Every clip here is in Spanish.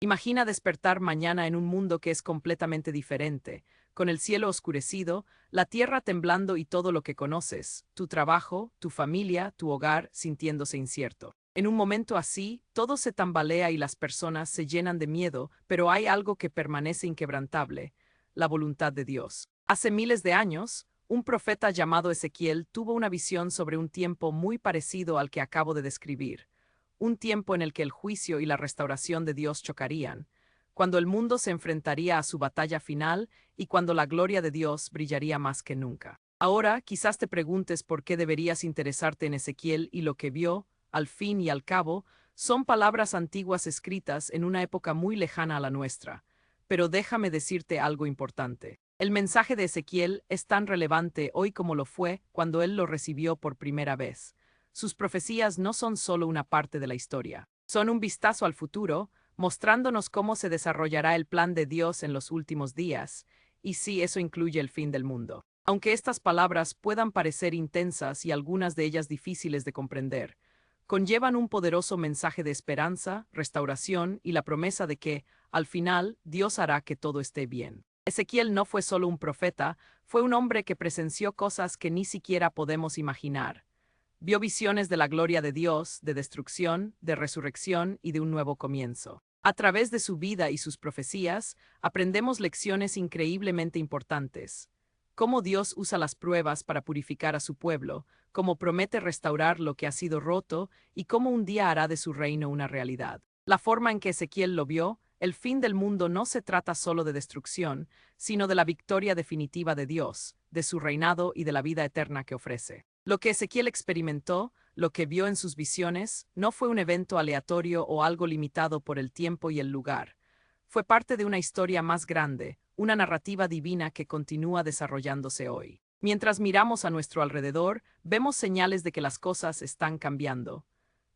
Imagina despertar mañana en un mundo que es completamente diferente, con el cielo oscurecido, la tierra temblando y todo lo que conoces, tu trabajo, tu familia, tu hogar, sintiéndose incierto. En un momento así, todo se tambalea y las personas se llenan de miedo, pero hay algo que permanece inquebrantable: la voluntad de Dios. Hace miles de años, un profeta llamado Ezequiel tuvo una visión sobre un tiempo muy parecido al que acabo de describir, un tiempo en el que el juicio y la restauración de Dios chocarían, cuando el mundo se enfrentaría a su batalla final y cuando la gloria de Dios brillaría más que nunca. Ahora, quizás te preguntes por qué deberías interesarte en Ezequiel y lo que vio, al fin y al cabo, son palabras antiguas escritas en una época muy lejana a la nuestra. Pero déjame decirte algo importante. El mensaje de Ezequiel es tan relevante hoy como lo fue cuando él lo recibió por primera vez. Sus profecías no son solo una parte de la historia, son un vistazo al futuro, mostrándonos cómo se desarrollará el plan de Dios en los últimos días, y sí, eso incluye el fin del mundo. Aunque estas palabras puedan parecer intensas y algunas de ellas difíciles de comprender, conllevan un poderoso mensaje de esperanza, restauración y la promesa de que, al final, Dios hará que todo esté bien. Ezequiel no fue solo un profeta, fue un hombre que presenció cosas que ni siquiera podemos imaginar. Vio visiones de la gloria de Dios, de destrucción, de resurrección y de un nuevo comienzo. A través de su vida y sus profecías, aprendemos lecciones increíblemente importantes. Cómo Dios usa las pruebas para purificar a su pueblo, cómo promete restaurar lo que ha sido roto y cómo un día hará de su reino una realidad. La forma en que Ezequiel lo vio, el fin del mundo no se trata solo de destrucción, sino de la victoria definitiva de Dios, de su reinado y de la vida eterna que ofrece. Lo que Ezequiel experimentó, lo que vio en sus visiones, no fue un evento aleatorio o algo limitado por el tiempo y el lugar. Fue parte de una historia más grande, una narrativa divina que continúa desarrollándose hoy. Mientras miramos a nuestro alrededor, vemos señales de que las cosas están cambiando.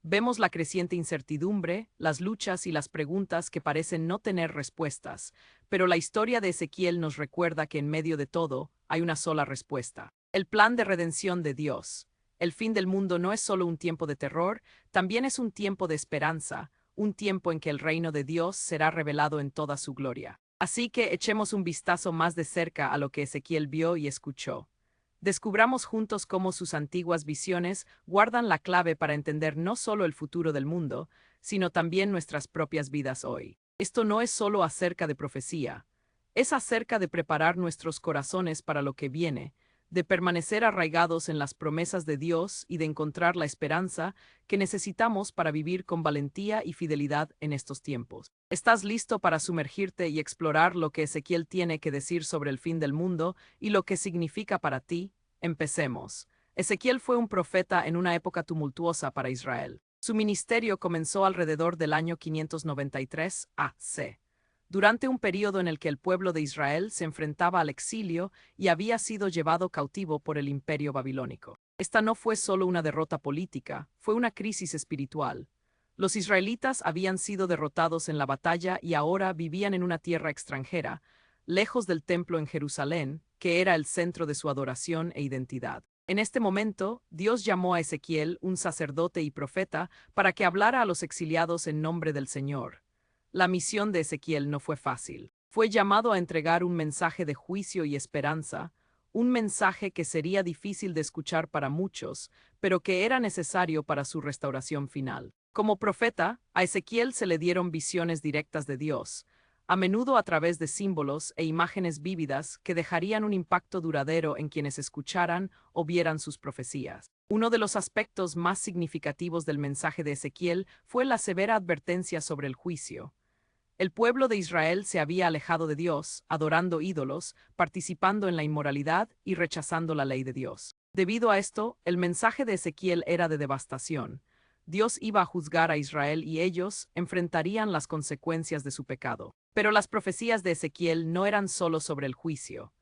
Vemos la creciente incertidumbre, las luchas y las preguntas que parecen no tener respuestas, pero la historia de Ezequiel nos recuerda que en medio de todo hay una sola respuesta: el plan de redención de Dios. El fin del mundo no es solo un tiempo de terror, también es un tiempo de esperanza, un tiempo en que el reino de Dios será revelado en toda su gloria. Así que echemos un vistazo más de cerca a lo que Ezequiel vio y escuchó. Descubramos juntos cómo sus antiguas visiones guardan la clave para entender no solo el futuro del mundo, sino también nuestras propias vidas hoy. Esto no es solo acerca de profecía, es acerca de preparar nuestros corazones para lo que viene, de permanecer arraigados en las promesas de Dios y de encontrar la esperanza que necesitamos para vivir con valentía y fidelidad en estos tiempos. ¿Estás listo para sumergirte y explorar lo que Ezequiel tiene que decir sobre el fin del mundo y lo que significa para ti? Empecemos. Ezequiel fue un profeta en una época tumultuosa para Israel. Su ministerio comenzó alrededor del año 593 AC, durante un período en el que el pueblo de Israel se enfrentaba al exilio y había sido llevado cautivo por el imperio babilónico. Esta no fue solo una derrota política, fue una crisis espiritual. Los israelitas habían sido derrotados en la batalla y ahora vivían en una tierra extranjera, lejos del templo en Jerusalén, que era el centro de su adoración e identidad. En este momento, Dios llamó a Ezequiel, un sacerdote y profeta, para que hablara a los exiliados en nombre del Señor. La misión de Ezequiel no fue fácil. Fue llamado a entregar un mensaje de juicio y esperanza, un mensaje que sería difícil de escuchar para muchos, pero que era necesario para su restauración final. Como profeta, a Ezequiel se le dieron visiones directas de Dios, a menudo a través de símbolos e imágenes vívidas que dejarían un impacto duradero en quienes escucharan o vieran sus profecías. Uno de los aspectos más significativos del mensaje de Ezequiel fue la severa advertencia sobre el juicio. El pueblo de Israel se había alejado de Dios, adorando ídolos, participando en la inmoralidad y rechazando la ley de Dios. Debido a esto, el mensaje de Ezequiel era de devastación. Dios iba a juzgar a Israel y ellos enfrentarían las consecuencias de su pecado. Pero las profecías de Ezequiel no eran solo sobre el juicio.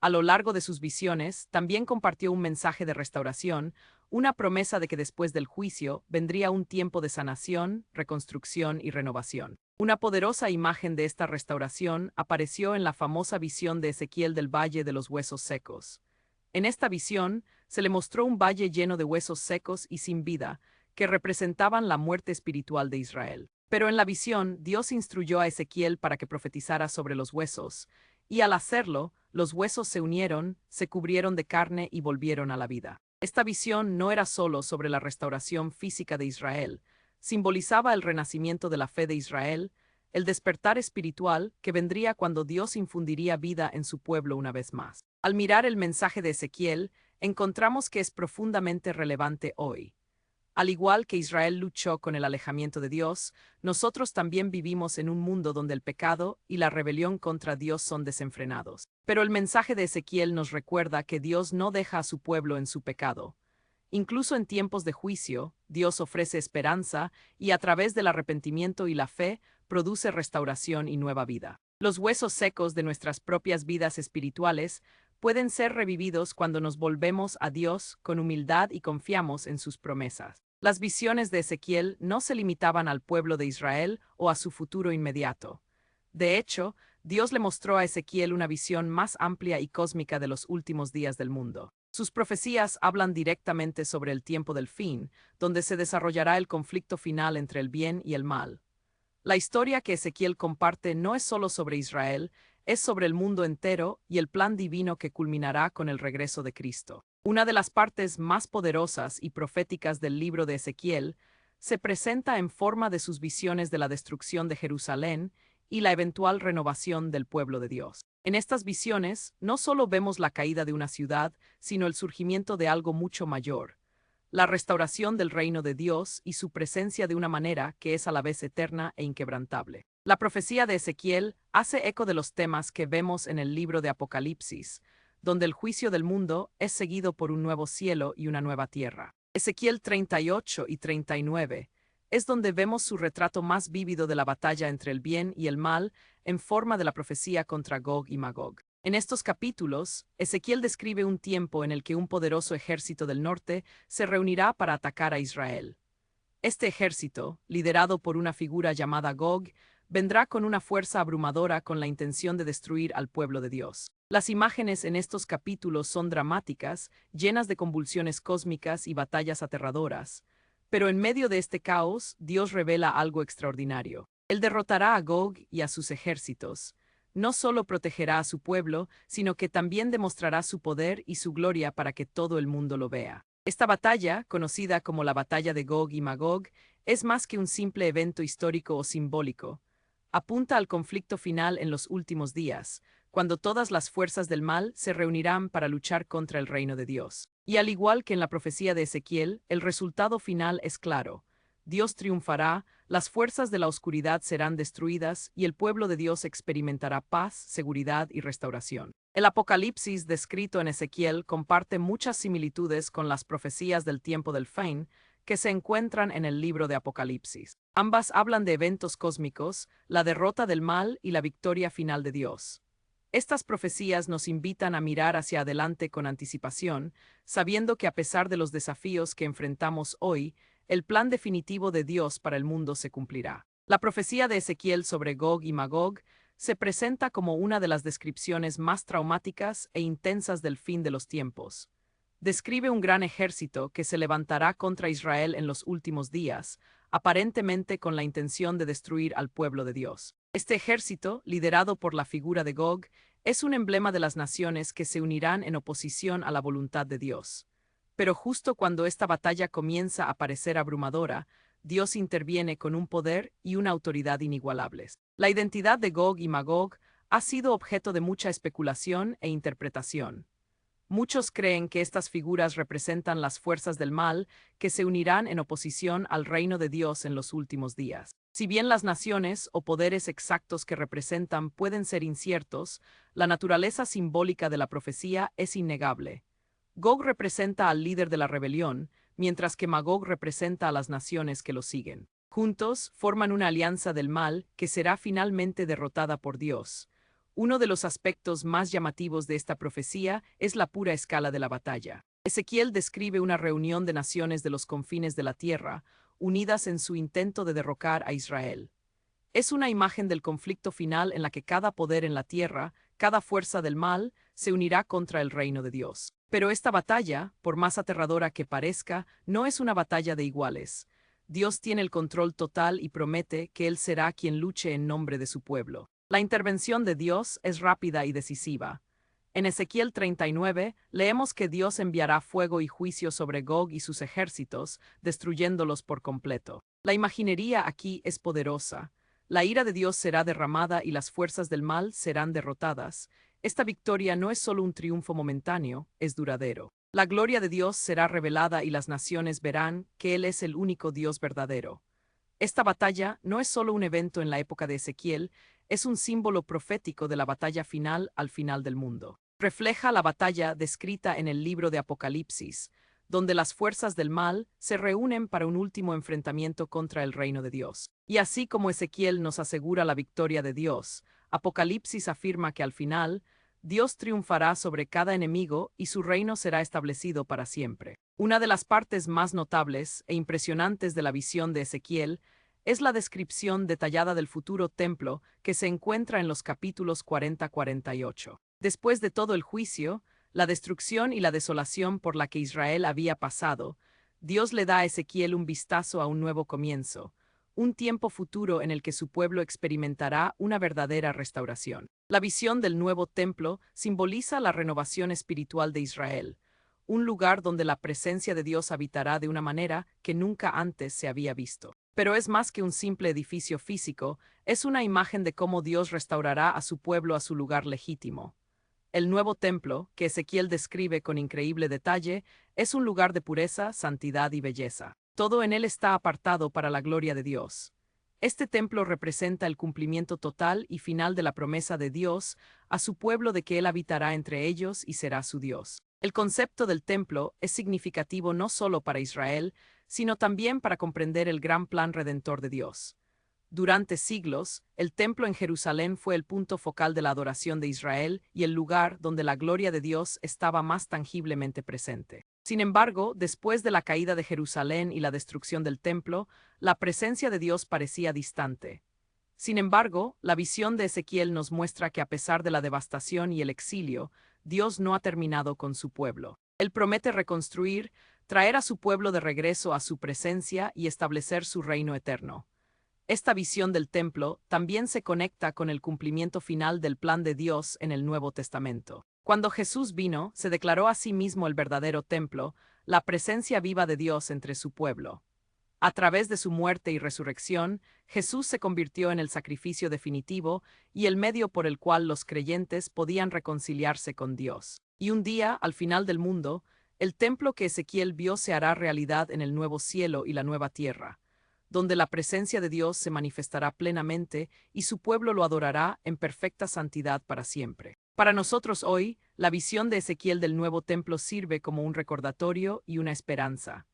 A lo largo de sus visiones, también compartió un mensaje de restauración, una promesa de que después del juicio vendría un tiempo de sanación, reconstrucción y renovación. Una poderosa imagen de esta restauración apareció en la famosa visión de Ezequiel del Valle de los Huesos Secos. En esta visión, se le mostró un valle lleno de huesos secos y sin vida, que representaban la muerte espiritual de Israel. Pero en la visión, Dios instruyó a Ezequiel para que profetizara sobre los huesos, y al hacerlo, los huesos se unieron, se cubrieron de carne y volvieron a la vida. Esta visión no era solo sobre la restauración física de Israel, simbolizaba el renacimiento de la fe de Israel, el despertar espiritual que vendría cuando Dios infundiría vida en su pueblo una vez más. Al mirar el mensaje de Ezequiel, encontramos que es profundamente relevante hoy. Al igual que Israel luchó con el alejamiento de Dios, nosotros también vivimos en un mundo donde el pecado y la rebelión contra Dios son desenfrenados. Pero el mensaje de Ezequiel nos recuerda que Dios no deja a su pueblo en su pecado. Incluso en tiempos de juicio, Dios ofrece esperanza y a través del arrepentimiento y la fe, produce restauración y nueva vida. Los huesos secos de nuestras propias vidas espirituales pueden ser revividos cuando nos volvemos a Dios con humildad y confiamos en sus promesas. Las visiones de Ezequiel no se limitaban al pueblo de Israel o a su futuro inmediato. De hecho, Dios le mostró a Ezequiel una visión más amplia y cósmica de los últimos días del mundo. Sus profecías hablan directamente sobre el tiempo del fin, donde se desarrollará el conflicto final entre el bien y el mal. La historia que Ezequiel comparte no es solo sobre Israel, es sobre el mundo entero y el plan divino que culminará con el regreso de Cristo. Una de las partes más poderosas y proféticas del libro de Ezequiel se presenta en forma de sus visiones de la destrucción de Jerusalén y la eventual renovación del pueblo de Dios. En estas visiones no solo vemos la caída de una ciudad, sino el surgimiento de algo mucho mayor, la restauración del reino de Dios y su presencia de una manera que es a la vez eterna e inquebrantable. La profecía de Ezequiel hace eco de los temas que vemos en el libro de Apocalipsis, donde el juicio del mundo es seguido por un nuevo cielo y una nueva tierra. Ezequiel 38 y 39 es donde vemos su retrato más vívido de la batalla entre el bien y el mal en forma de la profecía contra Gog y Magog. En estos capítulos, Ezequiel describe un tiempo en el que un poderoso ejército del norte se reunirá para atacar a Israel. Este ejército, liderado por una figura llamada Gog, vendrá con una fuerza abrumadora con la intención de destruir al pueblo de Dios. Las imágenes en estos capítulos son dramáticas, llenas de convulsiones cósmicas y batallas aterradoras. Pero en medio de este caos, Dios revela algo extraordinario. Él derrotará a Gog y a sus ejércitos. No solo protegerá a su pueblo, sino que también demostrará su poder y su gloria para que todo el mundo lo vea. Esta batalla, conocida como la Batalla de Gog y Magog, es más que un simple evento histórico o simbólico. Apunta al conflicto final en los últimos días, cuando todas las fuerzas del mal se reunirán para luchar contra el reino de Dios. Y al igual que en la profecía de Ezequiel, el resultado final es claro. Dios triunfará, las fuerzas de la oscuridad serán destruidas y el pueblo de Dios experimentará paz, seguridad y restauración. El Apocalipsis descrito en Ezequiel comparte muchas similitudes con las profecías del tiempo del fin que se encuentran en el libro de Apocalipsis. Ambas hablan de eventos cósmicos, la derrota del mal y la victoria final de Dios. Estas profecías nos invitan a mirar hacia adelante con anticipación, sabiendo que a pesar de los desafíos que enfrentamos hoy, el plan definitivo de Dios para el mundo se cumplirá. La profecía de Ezequiel sobre Gog y Magog se presenta como una de las descripciones más traumáticas e intensas del fin de los tiempos. Describe un gran ejército que se levantará contra Israel en los últimos días, aparentemente con la intención de destruir al pueblo de Dios. Este ejército, liderado por la figura de Gog, es un emblema de las naciones que se unirán en oposición a la voluntad de Dios. Pero justo cuando esta batalla comienza a parecer abrumadora, Dios interviene con un poder y una autoridad inigualables. La identidad de Gog y Magog ha sido objeto de mucha especulación e interpretación. Muchos creen que estas figuras representan las fuerzas del mal que se unirán en oposición al reino de Dios en los últimos días. Si bien las naciones o poderes exactos que representan pueden ser inciertos, la naturaleza simbólica de la profecía es innegable. Gog representa al líder de la rebelión, mientras que Magog representa a las naciones que lo siguen. Juntos forman una alianza del mal que será finalmente derrotada por Dios. Uno de los aspectos más llamativos de esta profecía es la pura escala de la batalla. Ezequiel describe una reunión de naciones de los confines de la tierra, unidas en su intento de derrocar a Israel. Es una imagen del conflicto final en la que cada poder en la tierra, cada fuerza del mal, se unirá contra el reino de Dios. Pero esta batalla, por más aterradora que parezca, no es una batalla de iguales. Dios tiene el control total y promete que Él será quien luche en nombre de su pueblo. La intervención de Dios es rápida y decisiva. En Ezequiel 39 leemos que Dios enviará fuego y juicio sobre Gog y sus ejércitos, destruyéndolos por completo. La imaginería aquí es poderosa. La ira de Dios será derramada y las fuerzas del mal serán derrotadas. Esta victoria no es solo un triunfo momentáneo, es duradero. La gloria de Dios será revelada y las naciones verán que Él es el único Dios verdadero. Esta batalla no es solo un evento en la época de Ezequiel, es un símbolo profético de la batalla final al final del mundo. Refleja la batalla descrita en el libro de Apocalipsis, donde las fuerzas del mal se reúnen para un último enfrentamiento contra el reino de Dios. Y así como Ezequiel nos asegura la victoria de Dios, Apocalipsis afirma que al final, Dios triunfará sobre cada enemigo y su reino será establecido para siempre. Una de las partes más notables e impresionantes de la visión de Ezequiel es la descripción detallada del futuro templo que se encuentra en los capítulos 40-48. Después de todo el juicio, la destrucción y la desolación por la que Israel había pasado, Dios le da a Ezequiel un vistazo a un nuevo comienzo, un tiempo futuro en el que su pueblo experimentará una verdadera restauración. La visión del nuevo templo simboliza la renovación espiritual de Israel, un lugar donde la presencia de Dios habitará de una manera que nunca antes se había visto. Pero es más que un simple edificio físico, es una imagen de cómo Dios restaurará a su pueblo a su lugar legítimo. El nuevo templo, que Ezequiel describe con increíble detalle, es un lugar de pureza, santidad y belleza. Todo en él está apartado para la gloria de Dios. Este templo representa el cumplimiento total y final de la promesa de Dios a su pueblo de que Él habitará entre ellos y será su Dios. El concepto del templo es significativo no solo para Israel, sino también para comprender el gran plan redentor de Dios. Durante siglos, el templo en Jerusalén fue el punto focal de la adoración de Israel y el lugar donde la gloria de Dios estaba más tangiblemente presente. Sin embargo, después de la caída de Jerusalén y la destrucción del templo, la presencia de Dios parecía distante. Sin embargo, la visión de Ezequiel nos muestra que a pesar de la devastación y el exilio, Dios no ha terminado con su pueblo. Él promete reconstruir, traer a su pueblo de regreso a su presencia y establecer su reino eterno. Esta visión del templo también se conecta con el cumplimiento final del plan de Dios en el Nuevo Testamento. Cuando Jesús vino, se declaró a sí mismo el verdadero templo, la presencia viva de Dios entre su pueblo. A través de su muerte y resurrección, Jesús se convirtió en el sacrificio definitivo y el medio por el cual los creyentes podían reconciliarse con Dios. Y un día, al final del mundo, el templo que Ezequiel vio se hará realidad en el nuevo cielo y la nueva tierra, donde la presencia de Dios se manifestará plenamente y su pueblo lo adorará en perfecta santidad para siempre. Para nosotros hoy, la visión de Ezequiel del nuevo templo sirve como un recordatorio y una esperanza.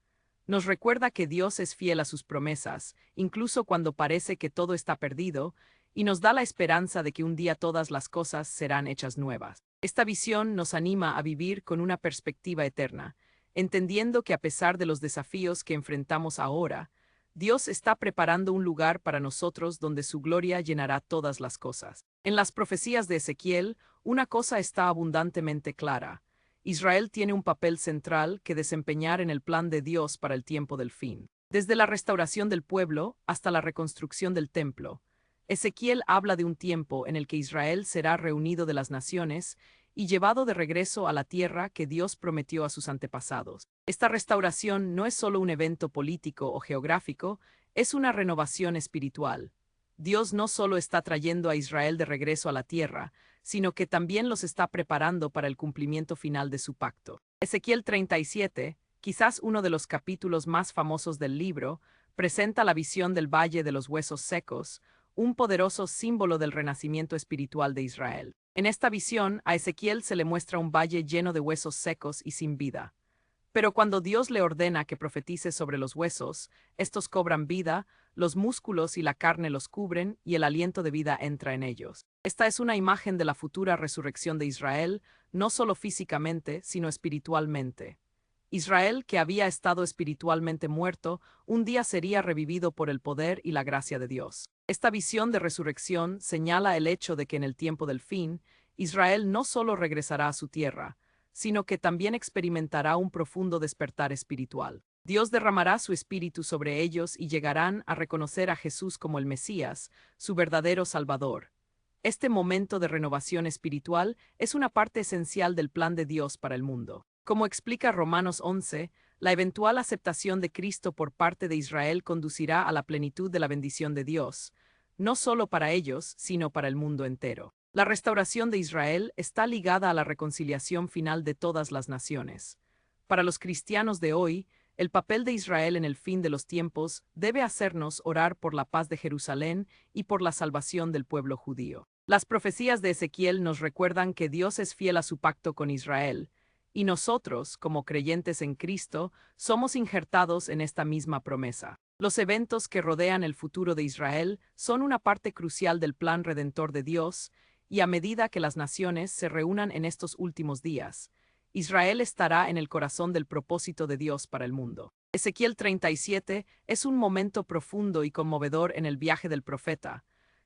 Nos recuerda que Dios es fiel a sus promesas, incluso cuando parece que todo está perdido, y nos da la esperanza de que un día todas las cosas serán hechas nuevas. Esta visión nos anima a vivir con una perspectiva eterna, entendiendo que a pesar de los desafíos que enfrentamos ahora, Dios está preparando un lugar para nosotros donde su gloria llenará todas las cosas. En las profecías de Ezequiel, una cosa está abundantemente clara. Israel tiene un papel central que desempeñar en el plan de Dios para el tiempo del fin. Desde la restauración del pueblo hasta la reconstrucción del templo, Ezequiel habla de un tiempo en el que Israel será reunido de las naciones y llevado de regreso a la tierra que Dios prometió a sus antepasados. Esta restauración no es solo un evento político o geográfico, es una renovación espiritual. Dios no solo está trayendo a Israel de regreso a la tierra, sino que también los está preparando para el cumplimiento final de su pacto. Ezequiel 37, quizás uno de los capítulos más famosos del libro, presenta la visión del Valle de los Huesos Secos, un poderoso símbolo del renacimiento espiritual de Israel. En esta visión, a Ezequiel se le muestra un valle lleno de huesos secos y sin vida. Pero cuando Dios le ordena que profetice sobre los huesos, estos cobran vida, los músculos y la carne los cubren y el aliento de vida entra en ellos. Esta es una imagen de la futura resurrección de Israel, no solo físicamente, sino espiritualmente. Israel, que había estado espiritualmente muerto, un día sería revivido por el poder y la gracia de Dios. Esta visión de resurrección señala el hecho de que en el tiempo del fin, Israel no solo regresará a su tierra, sino que también experimentará un profundo despertar espiritual. Dios derramará su espíritu sobre ellos y llegarán a reconocer a Jesús como el Mesías, su verdadero Salvador. Este momento de renovación espiritual es una parte esencial del plan de Dios para el mundo. Como explica Romanos 11, la eventual aceptación de Cristo por parte de Israel conducirá a la plenitud de la bendición de Dios, no solo para ellos, sino para el mundo entero. La restauración de Israel está ligada a la reconciliación final de todas las naciones. Para los cristianos de hoy, el papel de Israel en el fin de los tiempos debe hacernos orar por la paz de Jerusalén y por la salvación del pueblo judío. Las profecías de Ezequiel nos recuerdan que Dios es fiel a su pacto con Israel, y nosotros, como creyentes en Cristo, somos injertados en esta misma promesa. Los eventos que rodean el futuro de Israel son una parte crucial del plan redentor de Dios, y a medida que las naciones se reúnan en estos últimos días, Israel estará en el corazón del propósito de Dios para el mundo. Ezequiel 37 es un momento profundo y conmovedor en el viaje del profeta,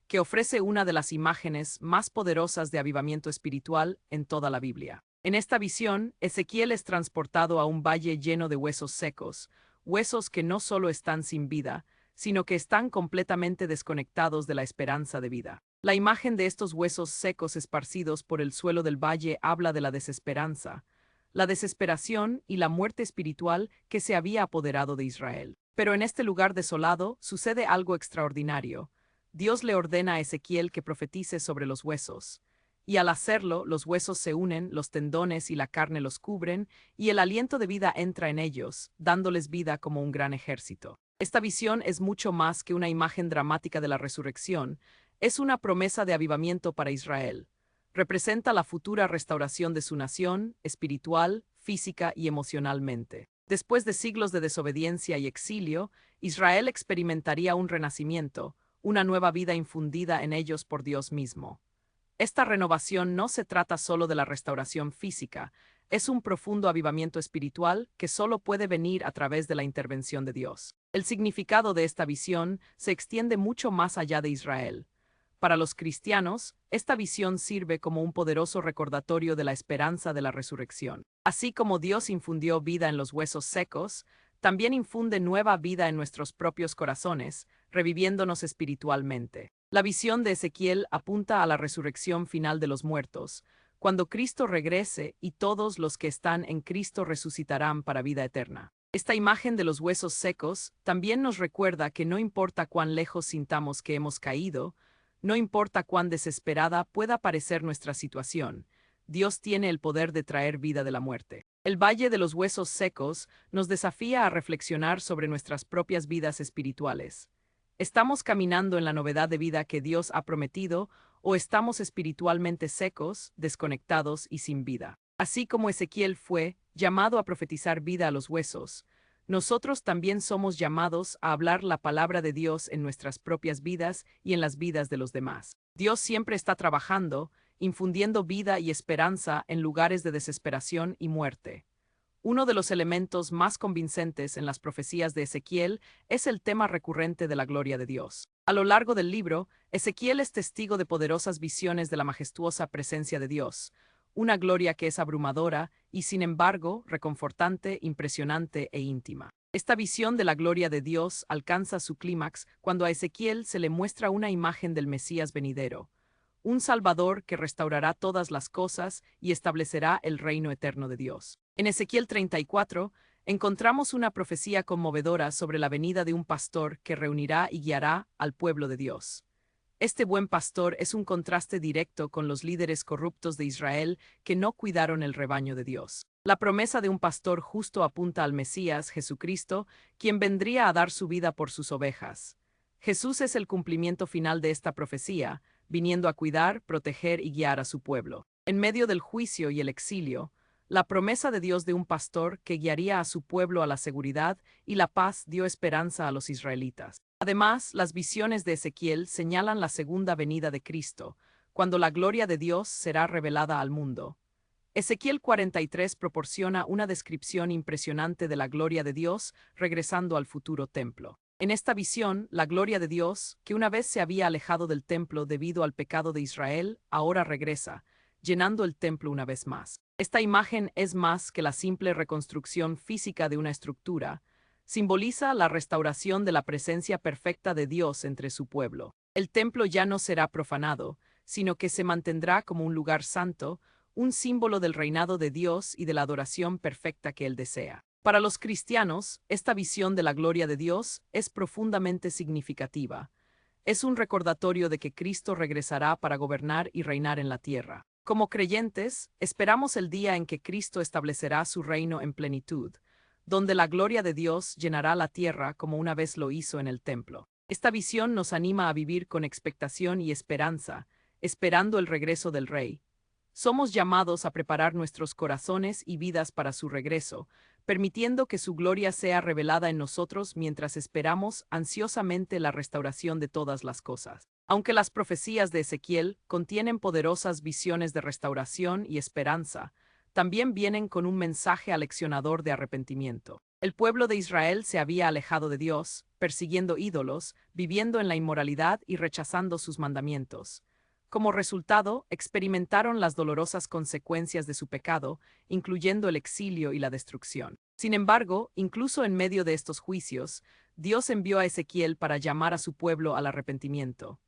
que ofrece una de las imágenes más poderosas de avivamiento espiritual en toda la Biblia. En esta visión, Ezequiel es transportado a un valle lleno de huesos secos, huesos que no solo están sin vida, sino que están completamente desconectados de la esperanza de vida. La imagen de estos huesos secos esparcidos por el suelo del valle habla de la desesperanza, la desesperación y la muerte espiritual que se había apoderado de Israel. Pero en este lugar desolado sucede algo extraordinario. Dios le ordena a Ezequiel que profetice sobre los huesos. Y al hacerlo, los huesos se unen, los tendones y la carne los cubren, y el aliento de vida entra en ellos, dándoles vida como un gran ejército. Esta visión es mucho más que una imagen dramática de la resurrección, es una promesa de avivamiento para Israel. Representa la futura restauración de su nación, espiritual, física y emocionalmente. Después de siglos de desobediencia y exilio, Israel experimentaría un renacimiento, una nueva vida infundida en ellos por Dios mismo. Esta renovación no se trata solo de la restauración física, es un profundo avivamiento espiritual que solo puede venir a través de la intervención de Dios. El significado de esta visión se extiende mucho más allá de Israel. Para los cristianos, esta visión sirve como un poderoso recordatorio de la esperanza de la resurrección. Así como Dios infundió vida en los huesos secos, también infunde nueva vida en nuestros propios corazones, reviviéndonos espiritualmente. La visión de Ezequiel apunta a la resurrección final de los muertos, cuando Cristo regrese y todos los que están en Cristo resucitarán para vida eterna. Esta imagen de los huesos secos también nos recuerda que no importa cuán lejos sintamos que hemos caído, no importa cuán desesperada pueda parecer nuestra situación, Dios tiene el poder de traer vida de la muerte. El Valle de los Huesos Secos nos desafía a reflexionar sobre nuestras propias vidas espirituales. ¿Estamos caminando en la novedad de vida que Dios ha prometido o estamos espiritualmente secos, desconectados y sin vida? Así como Ezequiel fue llamado a profetizar vida a los huesos, nosotros también somos llamados a hablar la palabra de Dios en nuestras propias vidas y en las vidas de los demás. Dios siempre está trabajando, infundiendo vida y esperanza en lugares de desesperación y muerte. Uno de los elementos más convincentes en las profecías de Ezequiel es el tema recurrente de la gloria de Dios. A lo largo del libro, Ezequiel es testigo de poderosas visiones de la majestuosa presencia de Dios, una gloria que es abrumadora y, sin embargo, reconfortante, impresionante e íntima. Esta visión de la gloria de Dios alcanza su clímax cuando a Ezequiel se le muestra una imagen del Mesías venidero, un Salvador que restaurará todas las cosas y establecerá el reino eterno de Dios. En Ezequiel 34, encontramos una profecía conmovedora sobre la venida de un pastor que reunirá y guiará al pueblo de Dios. Este buen pastor es un contraste directo con los líderes corruptos de Israel que no cuidaron el rebaño de Dios. La promesa de un pastor justo apunta al Mesías, Jesucristo, quien vendría a dar su vida por sus ovejas. Jesús es el cumplimiento final de esta profecía, viniendo a cuidar, proteger y guiar a su pueblo. En medio del juicio y el exilio, la promesa de Dios de un pastor que guiaría a su pueblo a la seguridad y la paz dio esperanza a los israelitas. Además, las visiones de Ezequiel señalan la segunda venida de Cristo, cuando la gloria de Dios será revelada al mundo. Ezequiel 43 proporciona una descripción impresionante de la gloria de Dios regresando al futuro templo. En esta visión, la gloria de Dios, que una vez se había alejado del templo debido al pecado de Israel, ahora regresa, llenando el templo una vez más. Esta imagen es más que la simple reconstrucción física de una estructura. Simboliza la restauración de la presencia perfecta de Dios entre su pueblo. El templo ya no será profanado, sino que se mantendrá como un lugar santo, un símbolo del reinado de Dios y de la adoración perfecta que Él desea. Para los cristianos, esta visión de la gloria de Dios es profundamente significativa. Es un recordatorio de que Cristo regresará para gobernar y reinar en la tierra. Como creyentes, esperamos el día en que Cristo establecerá su reino en plenitud, donde la gloria de Dios llenará la tierra como una vez lo hizo en el templo. Esta visión nos anima a vivir con expectación y esperanza, esperando el regreso del Rey. Somos llamados a preparar nuestros corazones y vidas para su regreso, permitiendo que su gloria sea revelada en nosotros mientras esperamos ansiosamente la restauración de todas las cosas. Aunque las profecías de Ezequiel contienen poderosas visiones de restauración y esperanza, también vienen con un mensaje aleccionador de arrepentimiento. El pueblo de Israel se había alejado de Dios, persiguiendo ídolos, viviendo en la inmoralidad y rechazando sus mandamientos. Como resultado, experimentaron las dolorosas consecuencias de su pecado, incluyendo el exilio y la destrucción. Sin embargo, incluso en medio de estos juicios, Dios envió a Ezequiel para llamar a su pueblo al arrepentimiento.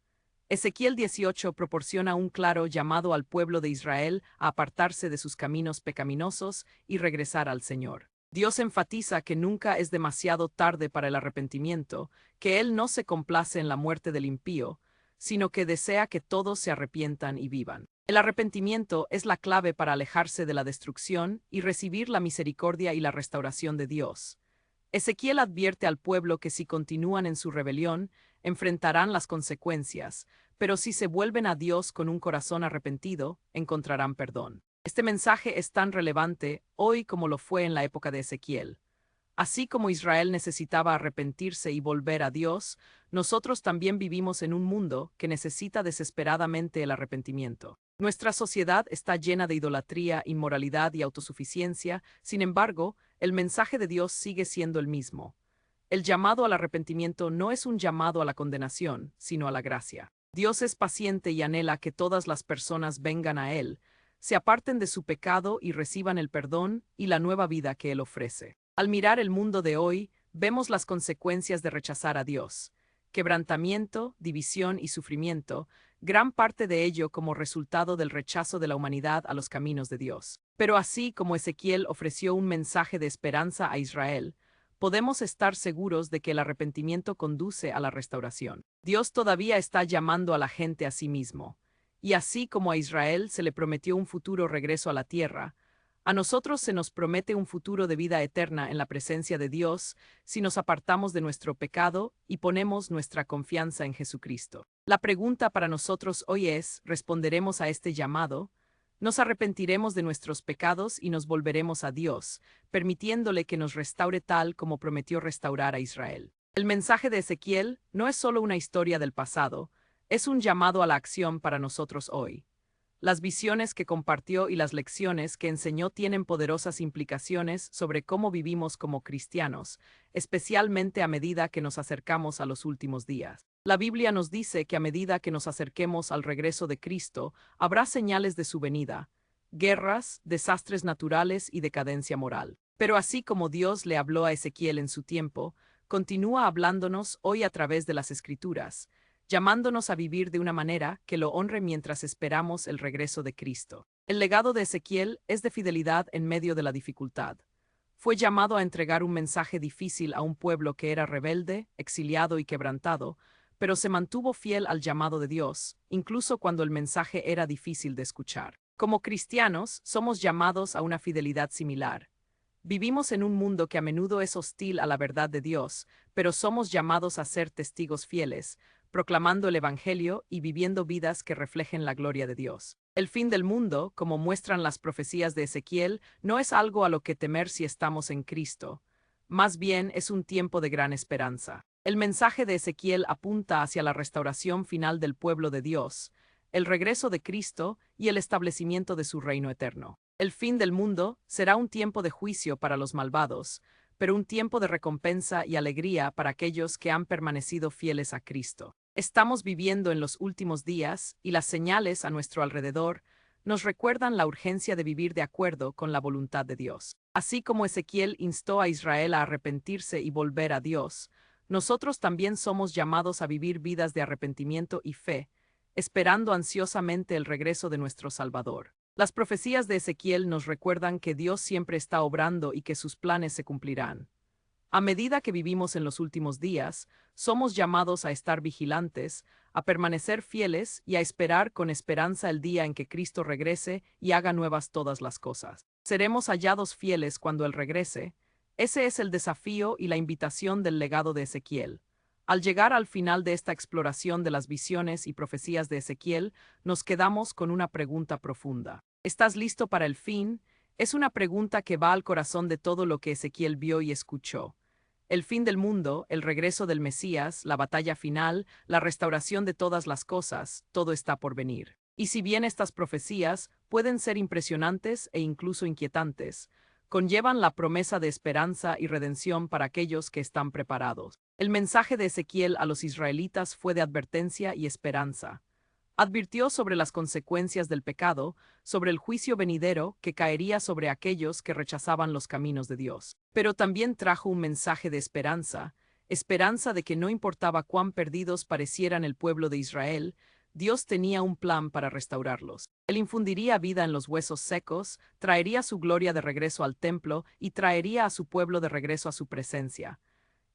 Ezequiel 18 proporciona un claro llamado al pueblo de Israel a apartarse de sus caminos pecaminosos y regresar al Señor. Dios enfatiza que nunca es demasiado tarde para el arrepentimiento, que Él no se complace en la muerte del impío, sino que desea que todos se arrepientan y vivan. El arrepentimiento es la clave para alejarse de la destrucción y recibir la misericordia y la restauración de Dios. Ezequiel advierte al pueblo que si continúan en su rebelión, enfrentarán las consecuencias, pero si se vuelven a Dios con un corazón arrepentido, encontrarán perdón. Este mensaje es tan relevante hoy como lo fue en la época de Ezequiel. Así como Israel necesitaba arrepentirse y volver a Dios, nosotros también vivimos en un mundo que necesita desesperadamente el arrepentimiento. Nuestra sociedad está llena de idolatría, inmoralidad y autosuficiencia, sin embargo, el mensaje de Dios sigue siendo el mismo. El llamado al arrepentimiento no es un llamado a la condenación, sino a la gracia. Dios es paciente y anhela que todas las personas vengan a Él, se aparten de su pecado y reciban el perdón y la nueva vida que Él ofrece. Al mirar el mundo de hoy, vemos las consecuencias de rechazar a Dios: quebrantamiento, división y sufrimiento, gran parte de ello como resultado del rechazo de la humanidad a los caminos de Dios. Pero así como Ezequiel ofreció un mensaje de esperanza a Israel, podemos estar seguros de que el arrepentimiento conduce a la restauración. Dios todavía está llamando a la gente a sí mismo. Y así como a Israel se le prometió un futuro regreso a la tierra, a nosotros se nos promete un futuro de vida eterna en la presencia de Dios si nos apartamos de nuestro pecado y ponemos nuestra confianza en Jesucristo. La pregunta para nosotros hoy es: ¿responderemos a este llamado? ¿Nos arrepentiremos de nuestros pecados y nos volveremos a Dios, permitiéndole que nos restaure tal como prometió restaurar a Israel? El mensaje de Ezequiel no es solo una historia del pasado, es un llamado a la acción para nosotros hoy. Las visiones que compartió y las lecciones que enseñó tienen poderosas implicaciones sobre cómo vivimos como cristianos, especialmente a medida que nos acercamos a los últimos días. La Biblia nos dice que a medida que nos acerquemos al regreso de Cristo, habrá señales de su venida: guerras, desastres naturales y decadencia moral. Pero así como Dios le habló a Ezequiel en su tiempo, continúa hablándonos hoy a través de las Escrituras, llamándonos a vivir de una manera que lo honre mientras esperamos el regreso de Cristo. El legado de Ezequiel es de fidelidad en medio de la dificultad. Fue llamado a entregar un mensaje difícil a un pueblo que era rebelde, exiliado y quebrantado, pero se mantuvo fiel al llamado de Dios, incluso cuando el mensaje era difícil de escuchar. Como cristianos, somos llamados a una fidelidad similar. Vivimos en un mundo que a menudo es hostil a la verdad de Dios, pero somos llamados a ser testigos fieles, proclamando el Evangelio y viviendo vidas que reflejen la gloria de Dios. El fin del mundo, como muestran las profecías de Ezequiel, no es algo a lo que temer si estamos en Cristo. Más bien es un tiempo de gran esperanza. El mensaje de Ezequiel apunta hacia la restauración final del pueblo de Dios, el regreso de Cristo y el establecimiento de su reino eterno. El fin del mundo será un tiempo de juicio para los malvados, pero un tiempo de recompensa y alegría para aquellos que han permanecido fieles a Cristo. Estamos viviendo en los últimos días y las señales a nuestro alrededor nos recuerdan la urgencia de vivir de acuerdo con la voluntad de Dios. Así como Ezequiel instó a Israel a arrepentirse y volver a Dios, nosotros también somos llamados a vivir vidas de arrepentimiento y fe, esperando ansiosamente el regreso de nuestro Salvador. Las profecías de Ezequiel nos recuerdan que Dios siempre está obrando y que sus planes se cumplirán. A medida que vivimos en los últimos días, somos llamados a estar vigilantes, a permanecer fieles y a esperar con esperanza el día en que Cristo regrese y haga nuevas todas las cosas. Seremos hallados fieles cuando Él regrese. Ese es el desafío y la invitación del legado de Ezequiel. Al llegar al final de esta exploración de las visiones y profecías de Ezequiel, nos quedamos con una pregunta profunda. ¿Estás listo para el fin? Es una pregunta que va al corazón de todo lo que Ezequiel vio y escuchó. El fin del mundo, el regreso del Mesías, la batalla final, la restauración de todas las cosas, todo está por venir. Y si bien estas profecías pueden ser impresionantes e incluso inquietantes, conllevan la promesa de esperanza y redención para aquellos que están preparados. El mensaje de Ezequiel a los israelitas fue de advertencia y esperanza. Advirtió sobre las consecuencias del pecado, sobre el juicio venidero que caería sobre aquellos que rechazaban los caminos de Dios. Pero también trajo un mensaje de esperanza, esperanza de que no importaba cuán perdidos parecieran el pueblo de Israel, Dios tenía un plan para restaurarlos. Él infundiría vida en los huesos secos, traería su gloria de regreso al templo y traería a su pueblo de regreso a su presencia.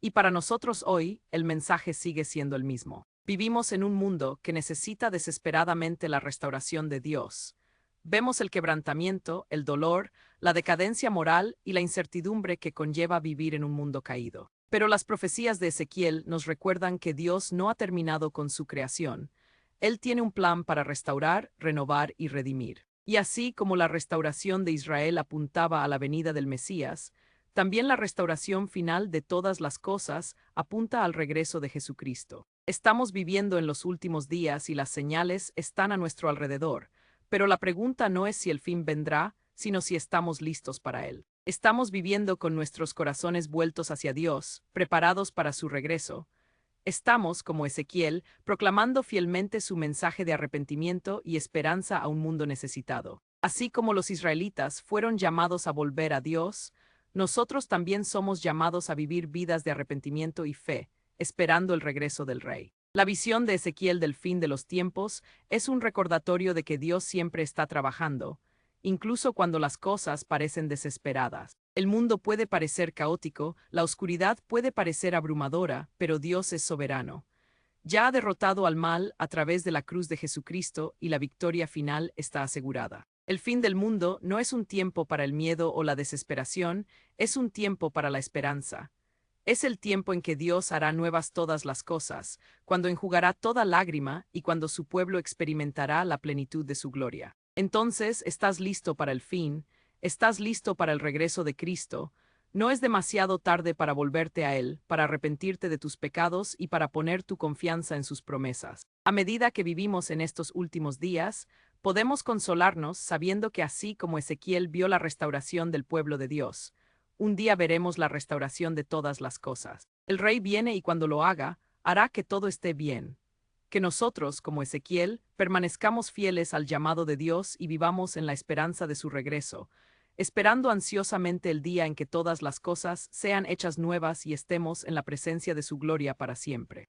Y para nosotros hoy, el mensaje sigue siendo el mismo. Vivimos en un mundo que necesita desesperadamente la restauración de Dios. Vemos el quebrantamiento, el dolor, la decadencia moral y la incertidumbre que conlleva vivir en un mundo caído. Pero las profecías de Ezequiel nos recuerdan que Dios no ha terminado con su creación. Él tiene un plan para restaurar, renovar y redimir. Y así como la restauración de Israel apuntaba a la venida del Mesías, también la restauración final de todas las cosas apunta al regreso de Jesucristo. Estamos viviendo en los últimos días y las señales están a nuestro alrededor, pero la pregunta no es si el fin vendrá, sino si estamos listos para él. Estamos viviendo con nuestros corazones vueltos hacia Dios, preparados para su regreso. Estamos, como Ezequiel, proclamando fielmente su mensaje de arrepentimiento y esperanza a un mundo necesitado. Así como los israelitas fueron llamados a volver a Dios, nosotros también somos llamados a vivir vidas de arrepentimiento y fe, esperando el regreso del Rey. La visión de Ezequiel del fin de los tiempos es un recordatorio de que Dios siempre está trabajando, incluso cuando las cosas parecen desesperadas. El mundo puede parecer caótico, la oscuridad puede parecer abrumadora, pero Dios es soberano. Ya ha derrotado al mal a través de la cruz de Jesucristo y la victoria final está asegurada. El fin del mundo no es un tiempo para el miedo o la desesperación, es un tiempo para la esperanza. Es el tiempo en que Dios hará nuevas todas las cosas, cuando enjugará toda lágrima y cuando su pueblo experimentará la plenitud de su gloria. Entonces, ¿estás listo para el fin? ¿Estás listo para el regreso de Cristo? No es demasiado tarde para volverte a Él, para arrepentirte de tus pecados y para poner tu confianza en sus promesas. A medida que vivimos en estos últimos días, podemos consolarnos sabiendo que así como Ezequiel vio la restauración del pueblo de Dios, un día veremos la restauración de todas las cosas. El Rey viene y cuando lo haga, hará que todo esté bien. Que nosotros, como Ezequiel, permanezcamos fieles al llamado de Dios y vivamos en la esperanza de su regreso, esperando ansiosamente el día en que todas las cosas sean hechas nuevas y estemos en la presencia de su gloria para siempre.